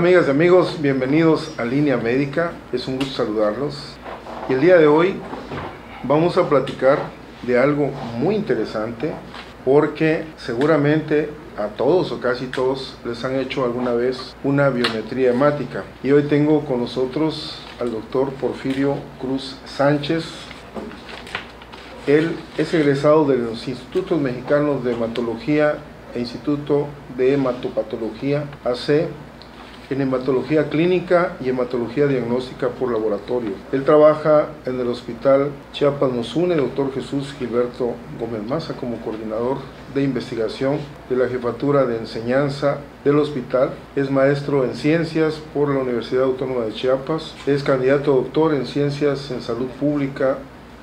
amigas y amigos? Bienvenidos a Línea Médica, es un gusto saludarlos. Y el día de hoy vamos a platicar de algo muy interesante, porque seguramente a todos o casi todos les han hecho alguna vez una biometría hemática. Y hoy tengo con nosotros al doctor Porfirio Cruz Sánchez. Él es egresado de los Institutos Mexicanos de Hematología e Instituto de Hematopatología AC en hematología clínica y hematología diagnóstica por laboratorio. Él trabaja en el Hospital Chiapas Nos Une, Dr. Jesús Gilberto Gómez Maza, como coordinador de investigación de la jefatura de enseñanza del hospital. Es maestro en ciencias por la Universidad Autónoma de Chiapas. Es candidato a doctor en ciencias en salud pública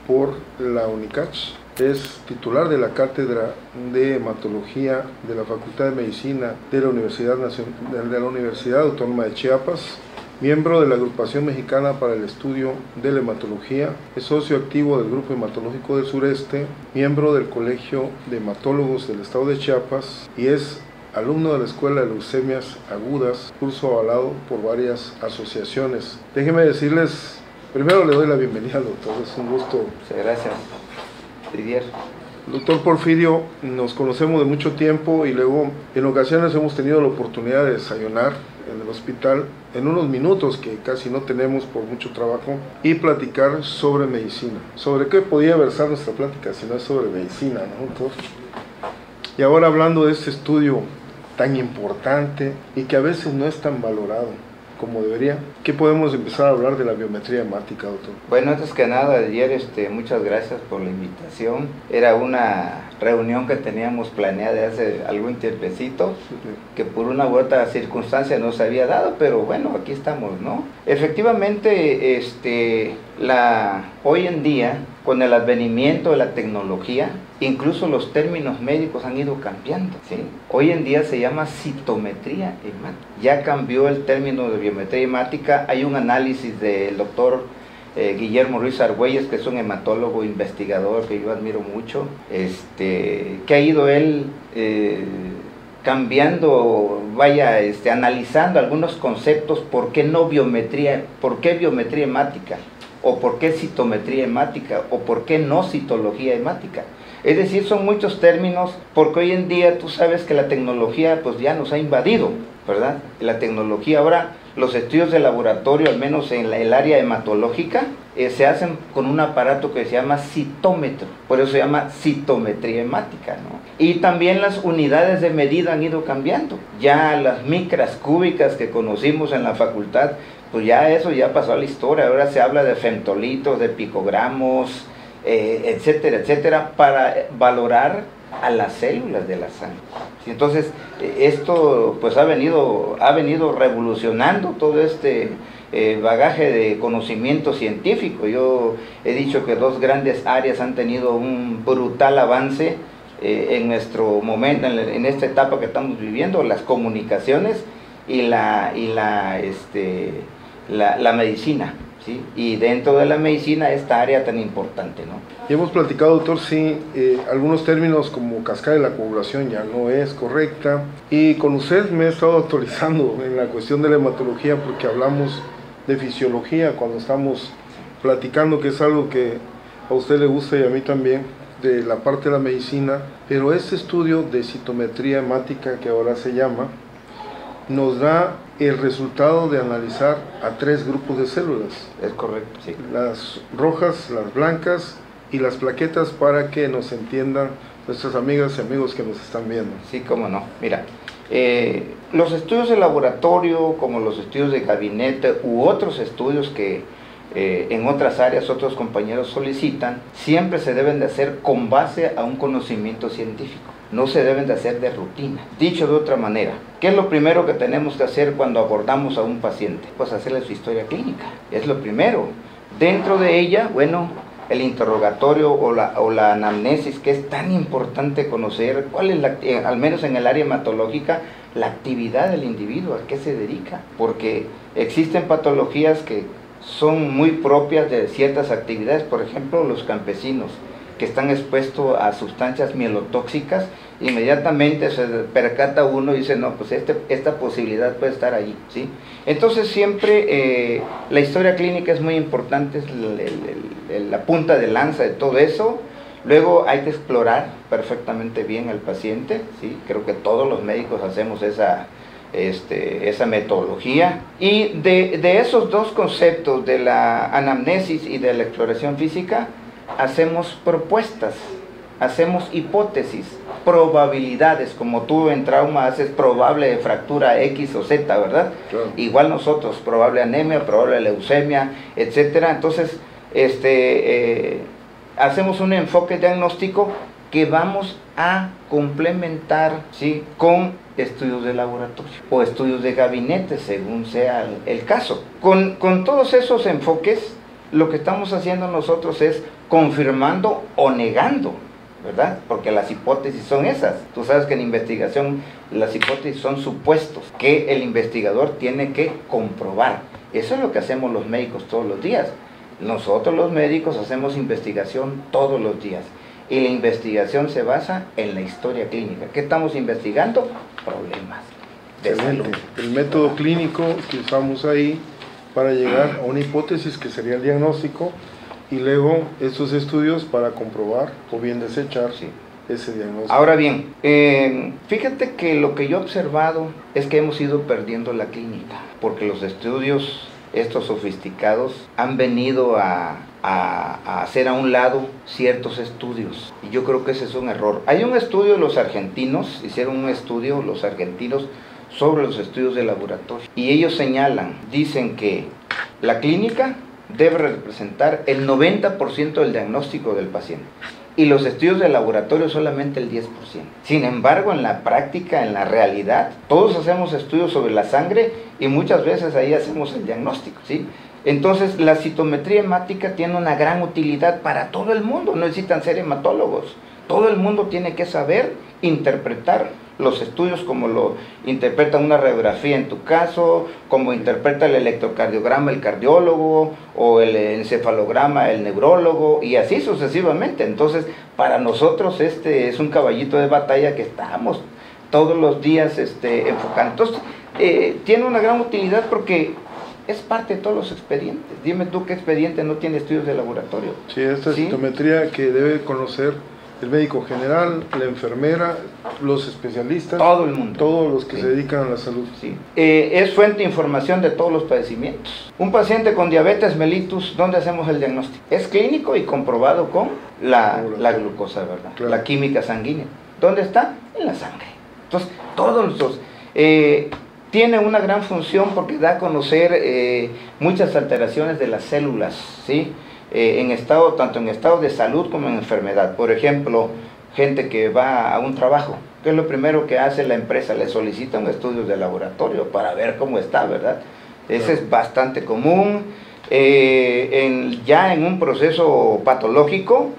por la UNICACH. Es titular de la Cátedra de Hematología de la Facultad de Medicina de la Universidad Autónoma de Chiapas, miembro de la Agrupación Mexicana para el Estudio de la Hematología, es socio activo del Grupo Hematológico del Sureste, miembro del Colegio de Hematólogos del Estado de Chiapas y es alumno de la Escuela de Leucemias Agudas, curso avalado por varias asociaciones. Déjenme decirles, primero le doy la bienvenida al doctor, es un gusto. Muchas gracias. Didier. Doctor Porfirio, nos conocemos de mucho tiempo y luego en ocasiones hemos tenido la oportunidad de desayunar en el hospital en unos minutos que casi no tenemos por mucho trabajo y platicar sobre medicina. ¿Sobre qué podía versar nuestra plática si no es sobre medicina, ¿no, doctor? Y ahora hablando de este estudio tan importante y que a veces no es tan valorado como debería, ¿qué podemos empezar a hablar de la biometría hemática, doctor? Bueno, antes que nada, ayer muchas gracias por la invitación. Era una reunión que teníamos planeada hace algún tiempecito, que por una u otra circunstancia no se había dado, pero bueno, aquí estamos, ¿no? Efectivamente, hoy en día, con el advenimiento de la tecnología, incluso los términos médicos han ido cambiando, ¿sí? Hoy en día se llama citometría hemática. Ya cambió el término de biometría hemática. Hay un análisis del doctor Guillermo Ruiz Argüelles, que es un hematólogo investigador que yo admiro mucho, que ha ido él cambiando, analizando algunos conceptos. ¿Por qué biometría hemática? ¿O por qué citometría hemática? ¿O por qué no citología hemática? Es decir, son muchos términos, porque hoy en día tú sabes que la tecnología pues ya nos ha invadido, ¿verdad? La tecnología ahora, los estudios de laboratorio, al menos en el área hematológica, se hacen con un aparato que se llama citómetro, por eso se llama citometría hemática, ¿no? Y también las unidades de medida han ido cambiando. Ya las micras cúbicas que conocimos en la facultad, pues ya eso ya pasó a la historia. Ahora se habla de femtolitos, de picogramos, etcétera, etcétera, para valorar a las células de la sangre. Entonces, esto pues ha venido revolucionando todo este bagaje de conocimiento científico. Yo he dicho que dos grandes áreas han tenido un brutal avance en nuestro momento, en esta etapa que estamos viviendo: las comunicaciones y la medicina, ¿sí? Y dentro de la medicina esta área tan importante, ¿no? Y hemos platicado, doctor, sí, algunos términos como cascada de la coagulación ya no es correcta, y con usted me he estado actualizando en la cuestión de la hematología, porque hablamos de fisiología cuando estamos platicando, que es algo que a usted le gusta y a mí también, de la parte de la medicina, pero este estudio de citometría hemática, que ahora se llama, nos da el resultado de analizar a 3 grupos de células. Es correcto, sí. Las rojas, las blancas y las plaquetas, para que nos entiendan nuestras amigas y amigos que nos están viendo. Sí, cómo no. Mira, los estudios de laboratorio, como los estudios de gabinete u otros estudios que en otras áreas otros compañeros solicitan, siempre se deben de hacer con base a un conocimiento científico. No se deben de hacer de rutina. Dicho de otra manera, ¿qué es lo primero que tenemos que hacer cuando abordamos a un paciente? Pues hacerle su historia clínica. Es lo primero. Dentro de ella, bueno, el interrogatorio o la anamnesis, que es tan importante conocer cuál es, al menos en el área hematológica, la actividad del individuo, a qué se dedica. Porque existen patologías que son muy propias de ciertas actividades. Por ejemplo, los campesinos, que están expuestos a sustancias mielotóxicas, inmediatamente se percata uno y dice, no, pues esta posibilidad puede estar allí, ¿sí? Entonces siempre la historia clínica es muy importante, es la punta de lanza de todo eso. Luego hay que explorar perfectamente bien al paciente, ¿sí? Creo que todos los médicos hacemos esa metodología, y de esos dos conceptos, de la anamnesis y de la exploración física, hacemos propuestas, hacemos hipótesis, probabilidades, como tú en trauma haces probable de fractura X o Z, ¿verdad? Claro. Igual nosotros, probable anemia, probable leucemia, etcétera. Entonces, hacemos un enfoque diagnóstico que vamos a complementar, ¿sí?, con estudios de laboratorio o estudios de gabinete, según sea el caso. Con todos esos enfoques, lo que estamos haciendo nosotros es confirmando o negando, ¿verdad? Porque las hipótesis son esas. Tú sabes que en investigación las hipótesis son supuestos que el investigador tiene que comprobar. Eso es lo que hacemos los médicos todos los días. Nosotros los médicos hacemos investigación todos los días. Y la investigación se basa en la historia clínica. ¿Qué estamos investigando? Problemas de salud. El método clínico que usamos ahí para llegar a una hipótesis que sería el diagnóstico, y luego estos estudios para comprobar o bien desechar ese diagnóstico. Ahora bien, fíjate que lo que yo he observado es que hemos ido perdiendo la clínica, porque los estudios estos sofisticados han venido a hacer a un lado ciertos estudios, y yo creo que ese es un error. Hay un estudio, los argentinos hicieron un estudio, los argentinos, sobre los estudios de laboratorio, y ellos señalan, dicen que la clínica debe representar el 90% del diagnóstico del paciente, y los estudios de laboratorio solamente el 10%. Sin embargo, en la práctica, en la realidad, todos hacemos estudios sobre la sangre y muchas veces ahí hacemos el diagnóstico, ¿sí? Entonces, la citometría hemática tiene una gran utilidad para todo el mundo, no necesitan ser hematólogos. Todo el mundo tiene que saber interpretar los estudios, como lo interpreta una radiografía en tu caso, como interpreta el electrocardiograma el cardiólogo, o el encefalograma el neurólogo, y así sucesivamente. Entonces, para nosotros este es un caballito de batalla que estamos todos los días enfocando. Entonces, tiene una gran utilidad porque es parte de todos los expedientes. Dime tú qué expediente no tiene estudios de laboratorio. Sí, esta citometría que debe conocer el médico general, la enfermera, los especialistas, todo el mundo, todos los que se dedican a la salud. Sí. Es fuente de información de todos los padecimientos. Un paciente con diabetes mellitus, ¿dónde hacemos el diagnóstico? Es clínico y comprobado con la glucosa, ¿verdad? Claro. La química sanguínea. ¿Dónde está? En la sangre. Entonces, todos los tiene una gran función porque da a conocer muchas alteraciones de las células, ¿sí? Tanto en estado de salud como en enfermedad. Por ejemplo, gente que va a un trabajo, ¿qué es lo primero que hace la empresa? Le solicitan estudios de laboratorio para ver cómo está, ¿verdad? Ese es bastante común. Ya en un proceso patológico,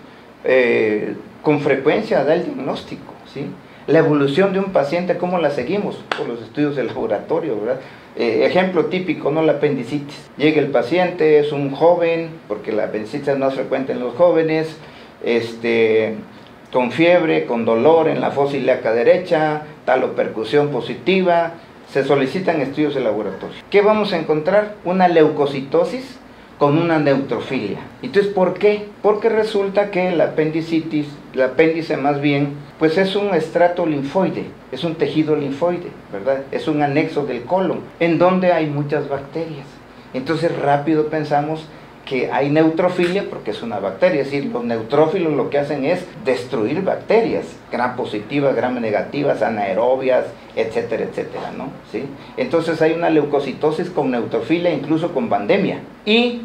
con frecuencia da el diagnóstico, ¿sí? La evolución de un paciente, ¿cómo la seguimos? Por los estudios de laboratorio, ¿verdad? Ejemplo típico, ¿no? La apendicitis. Llega el paciente, es un joven, porque la apendicitis es más frecuente en los jóvenes, con fiebre, con dolor en la fosa ilíaca derecha, talopercusión positiva, se solicitan estudios de laboratorio. ¿Qué vamos a encontrar? Una leucocitosis con una neutrofilia. Entonces, ¿por qué? Porque resulta que la apendicitis, el apéndice más bien, pues es un estrato linfoide, es un tejido linfoide, ¿verdad? Es un anexo del colon, en donde hay muchas bacterias. Entonces, rápido pensamos que hay neutrofilia porque es una bacteria, es decir, los neutrófilos lo que hacen es destruir bacterias, gram positivas, gram negativas, anaerobias, etcétera, etcétera, ¿no? ¿Sí? Entonces hay una leucocitosis con neutrofilia, incluso con pandemia, y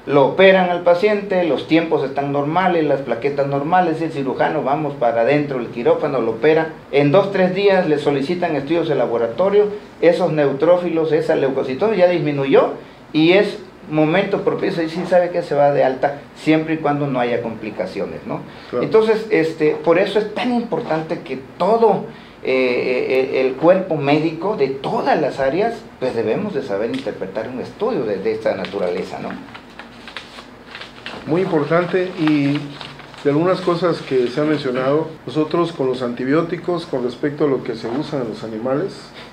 lo operan al paciente, los tiempos están normales, las plaquetas normales, el cirujano, vamos para adentro del quirófano, lo opera, en 2-3 días le solicitan estudios de laboratorio, esos neutrófilos, esa leucocitosis ya disminuyó, y es momento propicio, y sí sabe que se va de alta siempre y cuando no haya complicaciones, ¿no? Claro. Entonces, por eso es tan importante que todo el cuerpo médico de todas las áreas, pues debemos de saber interpretar un estudio de esta naturaleza, ¿no? Muy importante, y De algunas cosas que se han mencionado, nosotros con los antibióticos, con respecto a lo que se usa en los animales,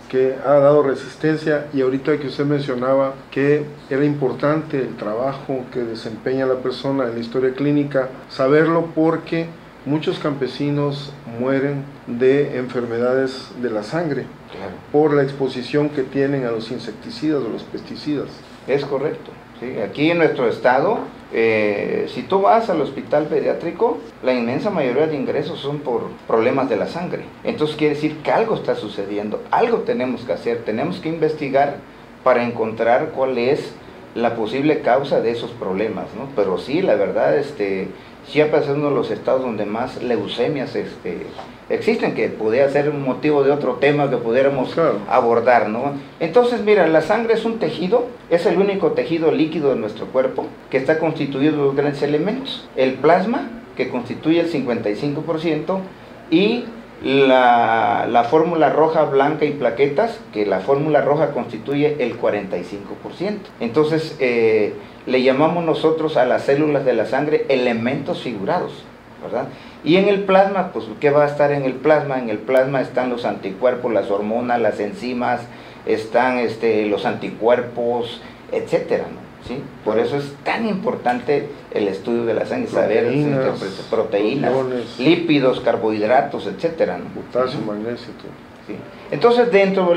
que ha dado resistencia, y ahorita que usted mencionaba que era importante el trabajo que desempeña la persona en la historia clínica, saberlo porque muchos campesinos mueren de enfermedades de la sangre, claro, por la exposición que tienen a los insecticidas o los pesticidas. Es correcto. Sí, aquí en nuestro estado, si tú vas al hospital pediátrico, la inmensa mayoría de ingresos son por problemas de la sangre. Entonces quiere decir que algo está sucediendo, algo tenemos que hacer, tenemos que investigar para encontrar cuál es la posible causa de esos problemas, ¿no? Pero sí, la verdad, Chiapas es uno de los estados donde más leucemias existen, que podría ser un motivo de otro tema que pudiéramos abordar, ¿no? Entonces, mira, la sangre es un tejido, es el único tejido líquido de nuestro cuerpo que está constituido de dos grandes elementos: el plasma, que constituye el 55%, y la fórmula roja, blanca y plaquetas, que la fórmula roja constituye el 45%. Entonces, le llamamos nosotros a las células de la sangre elementos figurados, ¿verdad? Y en el plasma, pues, ¿qué va a estar en el plasma? En el plasma están los anticuerpos, las hormonas, las enzimas, están los anticuerpos, etcétera, ¿no? ¿Sí? Por eso es tan importante el estudio de la sangre, saber proteínas, lípidos, carbohidratos, etcétera, ¿no? Potasio, magnesio, todo. ¿Sí? Entonces, dentro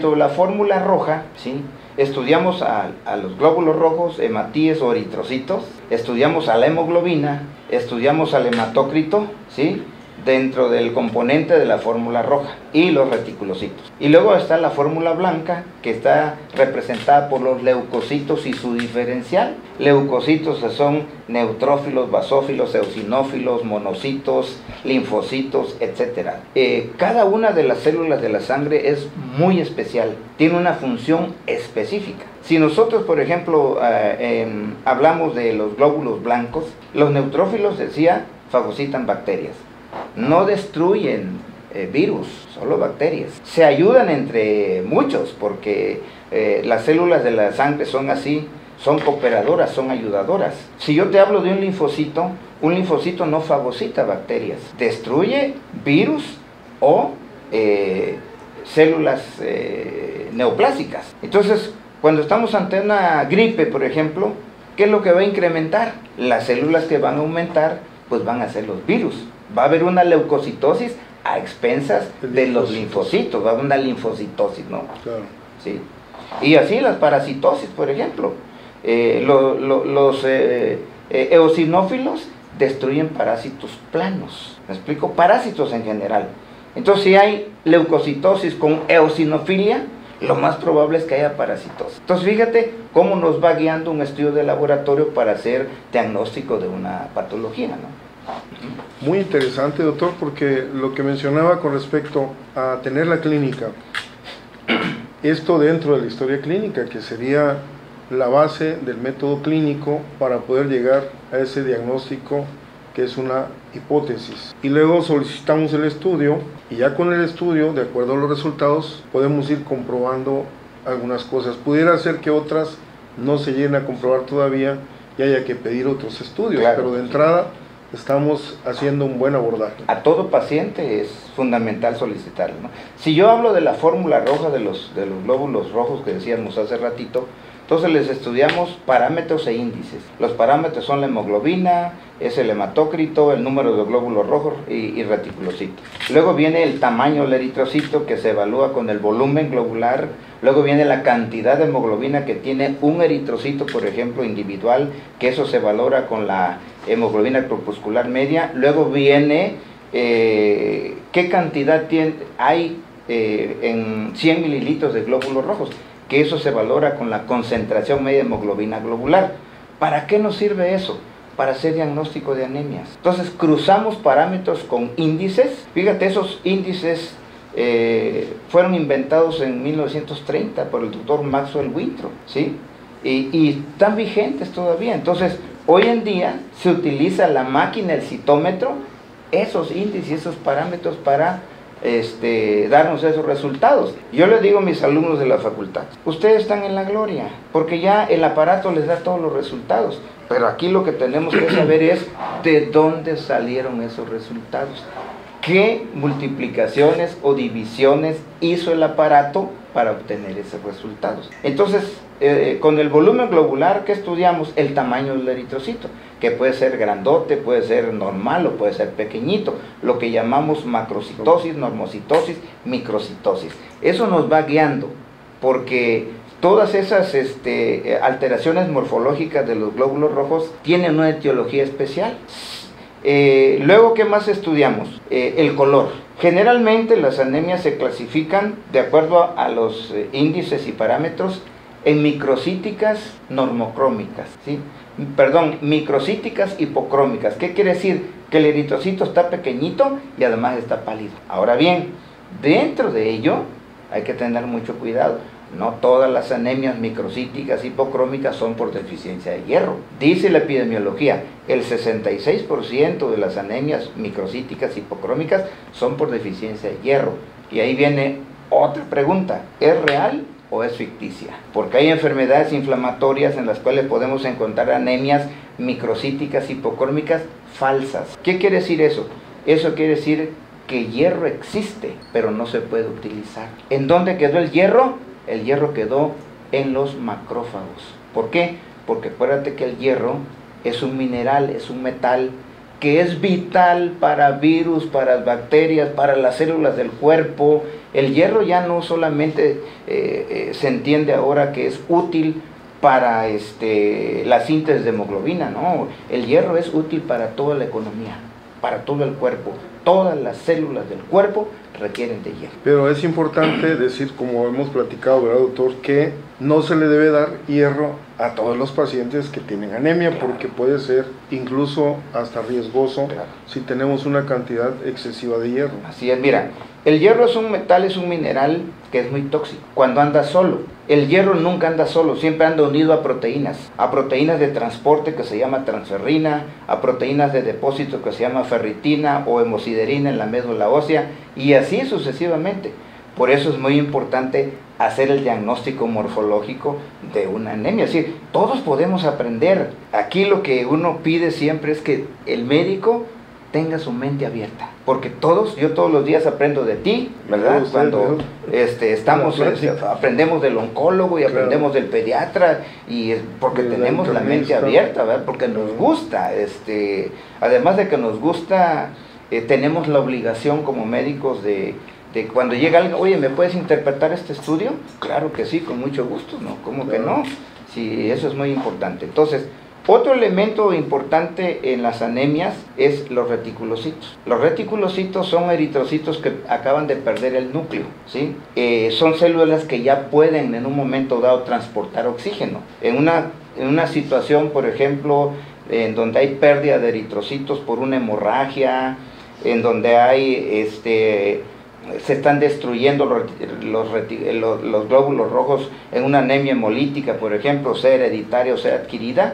de la fórmula roja, ¿sí?, estudiamos a los glóbulos rojos, hematíes o eritrocitos, estudiamos a la hemoglobina, estudiamos al hematócrito, ¿sí?, dentro del componente de la fórmula roja, y los reticulocitos. Y luego está la fórmula blanca, que está representada por los leucocitos y su diferencial. Leucocitos son neutrófilos, basófilos, eosinófilos, monocitos, linfocitos, etc. Cada una de las células de la sangre es muy especial, tiene una función específica. Si nosotros, por ejemplo, hablamos de los glóbulos blancos, los neutrófilos, decía, fagocitan bacterias. No destruyen virus, solo bacterias. Se ayudan entre muchos porque las células de la sangre son así, son cooperadoras, son ayudadoras. Si yo te hablo de un linfocito no fagocita bacterias, destruye virus o células neoplásicas. Entonces, cuando estamos ante una gripe, por ejemplo, ¿qué es lo que va a incrementar? Las células que van a aumentar, pues van a ser los virus. Va a haber una leucocitosis a expensas de los linfocitos, va a haber una linfocitosis, ¿no? Claro. ¿Sí? Y así las parasitosis, por ejemplo. Los eosinófilos destruyen parásitos planos. ¿Me explico? Parásitos en general. Entonces, si hay leucocitosis con eosinofilia, lo más probable es que haya parasitosis. Entonces, fíjate cómo nos va guiando un estudio de laboratorio para hacer diagnóstico de una patología, ¿no? Muy interesante, doctor, porque lo que mencionaba con respecto a tener la clínica, esto dentro de la historia clínica, que sería la base del método clínico para poder llegar a ese diagnóstico que es una hipótesis. Y luego solicitamos el estudio, y ya con el estudio, de acuerdo a los resultados, podemos ir comprobando algunas cosas. Pudiera ser que otras no se lleguen a comprobar todavía y haya que pedir otros estudios, claro, pero de entrada estamos haciendo un buen abordaje. A todo paciente es fundamental solicitarlo, ¿no? Si yo hablo de la fórmula roja de los glóbulos rojos que decíamos hace ratito, entonces les estudiamos parámetros e índices. Los parámetros son la hemoglobina, es el hematócrito, el número de glóbulos rojos y reticulocitos. Luego viene el tamaño del eritrocito, que se evalúa con el volumen globular. Luego viene la cantidad de hemoglobina que tiene un eritrocito, por ejemplo, individual, que eso se valora con la hemoglobina corpuscular media. Luego viene qué cantidad hay en 100 mililitros de glóbulos rojos, que eso se valora con la concentración media de hemoglobina globular. ¿Para qué nos sirve eso? Para hacer diagnóstico de anemias. Entonces, cruzamos parámetros con índices. Fíjate, esos índices fueron inventados en 1930 por el doctor Maxwell Winthrop, ¿sí? Y están vigentes todavía. Entonces, hoy en día se utiliza la máquina, el citómetro, esos índices y esos parámetros para darnos esos resultados. Yo les digo a mis alumnos de la facultad, ustedes están en la gloria, porque ya el aparato les da todos los resultados. Pero aquí lo que tenemos que saber es de dónde salieron esos resultados. ¿Qué multiplicaciones o divisiones hizo el aparato para obtener esos resultados? Entonces, con el volumen globular, ¿qué estudiamos? El tamaño del eritrocito, que puede ser grandote, puede ser normal o puede ser pequeñito, lo que llamamos macrocitosis, normocitosis, microcitosis. Eso nos va guiando, porque todas esas alteraciones morfológicas de los glóbulos rojos tienen una etiología especial. Luego, ¿qué más estudiamos? El color. Generalmente las anemias se clasifican de acuerdo a los índices y parámetros en microcíticas normocrómicas, ¿sí? Perdón, microcíticas hipocrómicas. ¿Qué quiere decir? Que el eritrocito está pequeñito y además está pálido. Ahora bien, dentro de ello hay que tener mucho cuidado. No todas las anemias microcíticas hipocrómicas son por deficiencia de hierro. Dice la epidemiología, el 66% de las anemias microcíticas hipocrómicas son por deficiencia de hierro. Y ahí viene otra pregunta, ¿es real o es ficticia? Porque hay enfermedades inflamatorias en las cuales podemos encontrar anemias microcíticas hipocrómicas falsas. ¿Qué quiere decir eso? Eso quiere decir que hierro existe, pero no se puede utilizar. ¿En dónde quedó el hierro? El hierro quedó en los macrófagos. ¿Por qué? Porque acuérdate que el hierro es un mineral, es un metal que es vital para virus, para bacterias, para las células del cuerpo. El hierro ya no solamente se entiende ahora que es útil para la síntesis de hemoglobina, no, el hierro es útil para toda la economía, para todo el cuerpo. Todas las células del cuerpo requieren de hierro. Pero es importante decir, como hemos platicado, ¿verdad, doctor?, que no se le debe dar hierro a todos los pacientes que tienen anemia, claro, porque puede ser incluso hasta riesgoso, claro, si tenemos una cantidad excesiva de hierro. Así es, mira, el hierro es un metal, es un mineral que es muy tóxico cuando anda solo. El hierro nunca anda solo, siempre anda unido a proteínas de transporte que se llama transferrina, a proteínas de depósito que se llama ferritina o hemosiderina en la médula ósea, y así sucesivamente. Por eso es muy importante hacer el diagnóstico morfológico de una anemia. Es decir, todos podemos aprender. Aquí lo que uno pide siempre es que el médico tenga su mente abierta, porque yo todos los días aprendo de ti, ¿verdad? Cuando aprendemos del oncólogo y aprendemos del pediatra, y porque tenemos la mente abierta, ¿verdad? Porque nos gusta, además de que nos gusta, tenemos la obligación como médicos de cuando llega alguien, oye, ¿me puedes interpretar este estudio? Claro que sí, con mucho gusto, ¿no? ¿Cómo que no? Sí, eso es muy importante. Entonces, otro elemento importante en las anemias es los reticulocitos. Los reticulocitos son eritrocitos que acaban de perder el núcleo, ¿sí? Son células que ya pueden en un momento dado transportar oxígeno. En una situación, por ejemplo, en donde hay pérdida de eritrocitos por una hemorragia, en donde hay se están destruyendo los glóbulos rojos en una anemia hemolítica, por ejemplo, sea hereditaria o sea adquirida,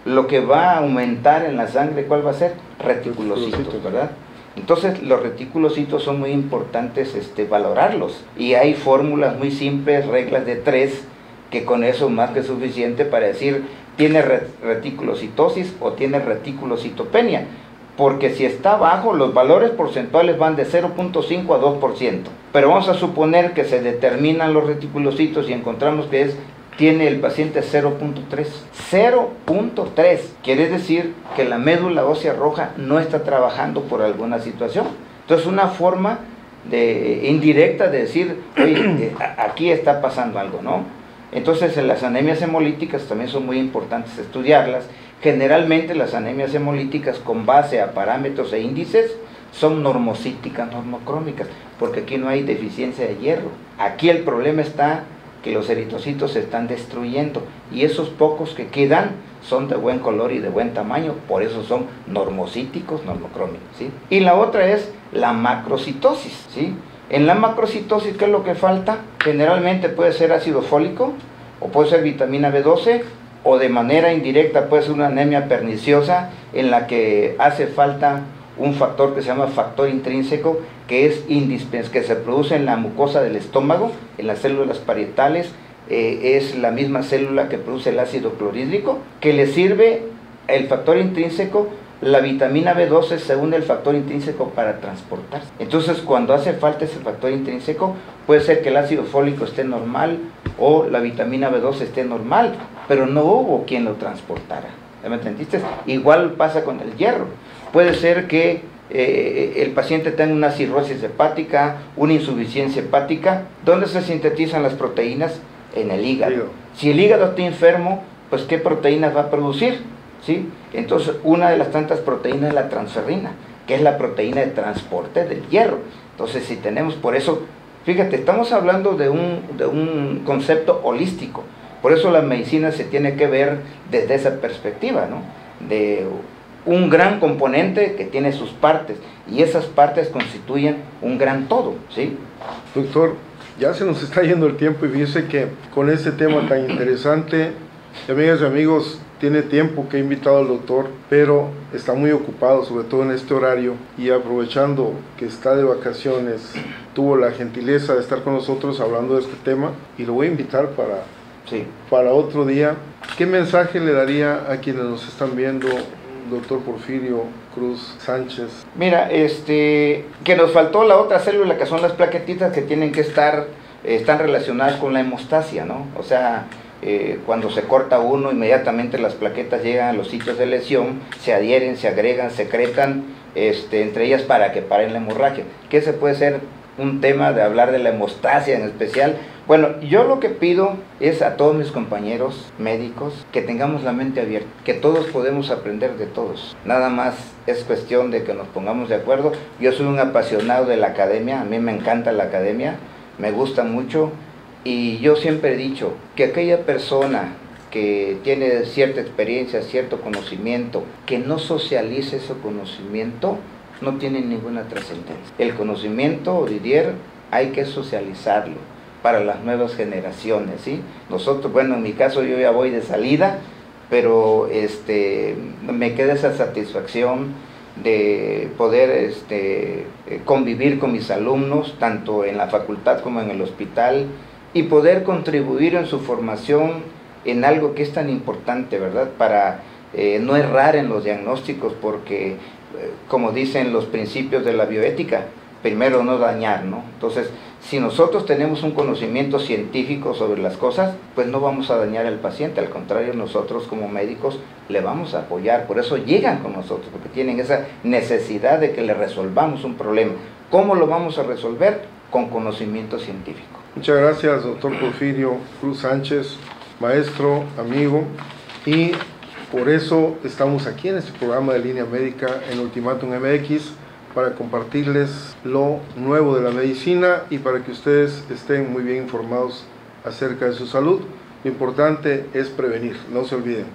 lo que va a aumentar en la sangre, ¿cuál va a ser? Reticulocitos, ¿verdad? Entonces los reticulocitos son muy importantes valorarlos, y hay fórmulas muy simples, reglas de 3, que con eso es más que suficiente para decir tiene reticulocitosis o tiene reticulocitopenia, porque si está bajo, los valores porcentuales van de 0.5 a 2%, pero vamos a suponer que se determinan los reticulocitos y encontramos que tiene el paciente 0.3. 0.3 quiere decir que la médula ósea roja no está trabajando por alguna situación. Entonces, una forma indirecta de decir, oye, aquí está pasando algo, ¿no? Entonces, en las anemias hemolíticas también son muy importantes estudiarlas. Generalmente las anemias hemolíticas, con base a parámetros e índices, son normocíticas, normocrómicas, porque aquí no hay deficiencia de hierro. Aquí el problema está que los eritrocitos se están destruyendo, y esos pocos que quedan son de buen color y de buen tamaño, por eso son normocíticos, normocrómicos, ¿sí? Y la otra es la macrocitosis, ¿sí? En la macrocitosis, ¿qué es lo que falta? Generalmente puede ser ácido fólico, o puede ser vitamina B12, o de manera indirecta puede ser una anemia perniciosa en la que hace falta un factor que se llama factor intrínseco, que es que se produce en la mucosa del estómago, en las células parietales. Es la misma célula que produce el ácido clorhídrico, que le sirve el factor intrínseco, la vitamina B12 se une al factor intrínseco para transportarse. Entonces, cuando hace falta ese factor intrínseco, puede ser que el ácido fólico esté normal o la vitamina B12 esté normal, pero no hubo quien lo transportara. ¿Me entendiste? Igual pasa con el hierro. Puede ser que el paciente tenga una cirrosis hepática, una insuficiencia hepática. ¿Dónde se sintetizan las proteínas? En el hígado. Si el hígado está enfermo, pues ¿qué proteínas va a producir? ¿Sí? Entonces, una de las tantas proteínas es la transferrina, que es la proteína de transporte del hierro. Entonces, si tenemos, por eso, fíjate, estamos hablando de un concepto holístico. Por eso la medicina se tiene que ver desde esa perspectiva, ¿no? De un gran componente que tiene sus partes, y esas partes constituyen un gran todo, ¿sí? Doctor, ya se nos está yendo el tiempo, y fíjese que con este tema tan interesante, amigas y amigos, tiene tiempo que he invitado al doctor, pero está muy ocupado, sobre todo en este horario, y aprovechando que está de vacaciones, tuvo la gentileza de estar con nosotros hablando de este tema, y lo voy a invitar para otro día. ¿Qué mensaje le daría a quienes nos están viendo, doctor Porfirio Cruz Sánchez? Mira, que nos faltó la otra célula, que son las plaquetitas, que tienen que están relacionadas con la hemostasia, ¿no? O sea, cuando se corta uno, inmediatamente las plaquetas llegan a los sitios de lesión, se adhieren, se agregan, secretan, entre ellas para que paren la hemorragia. Que ese puede ser un tema de hablar de la hemostasia en especial. Bueno, yo lo que pido es a todos mis compañeros médicos que tengamos la mente abierta, que todos podemos aprender de todos. Nada más es cuestión de que nos pongamos de acuerdo. Yo soy un apasionado de la academia, a mí me encanta la academia, me gusta mucho, y yo siempre he dicho que aquella persona que tiene cierta experiencia, cierto conocimiento, que no socialice ese conocimiento, no tiene ninguna trascendencia. El conocimiento, Didier, hay que socializarlo para las nuevas generaciones, ¿sí? Nosotros, bueno, en mi caso yo ya voy de salida, pero me queda esa satisfacción de poder convivir con mis alumnos, tanto en la facultad como en el hospital, y poder contribuir en su formación en algo que es tan importante, ¿verdad? Para no errar en los diagnósticos, porque como dicen los principios de la bioética, primero no dañar, ¿no? Entonces, si nosotros tenemos un conocimiento científico sobre las cosas, pues no vamos a dañar al paciente, al contrario, nosotros como médicos le vamos a apoyar. Por eso llegan con nosotros, porque tienen esa necesidad de que le resolvamos un problema. ¿Cómo lo vamos a resolver? Con conocimiento científico. Muchas gracias, doctor Porfirio Cruz Sánchez, maestro, amigo, y por eso estamos aquí en este programa de Línea Médica en Ultimátum MX, para compartirles lo nuevo de la medicina y para que ustedes estén muy bien informados acerca de su salud. Lo importante es prevenir, no se olviden.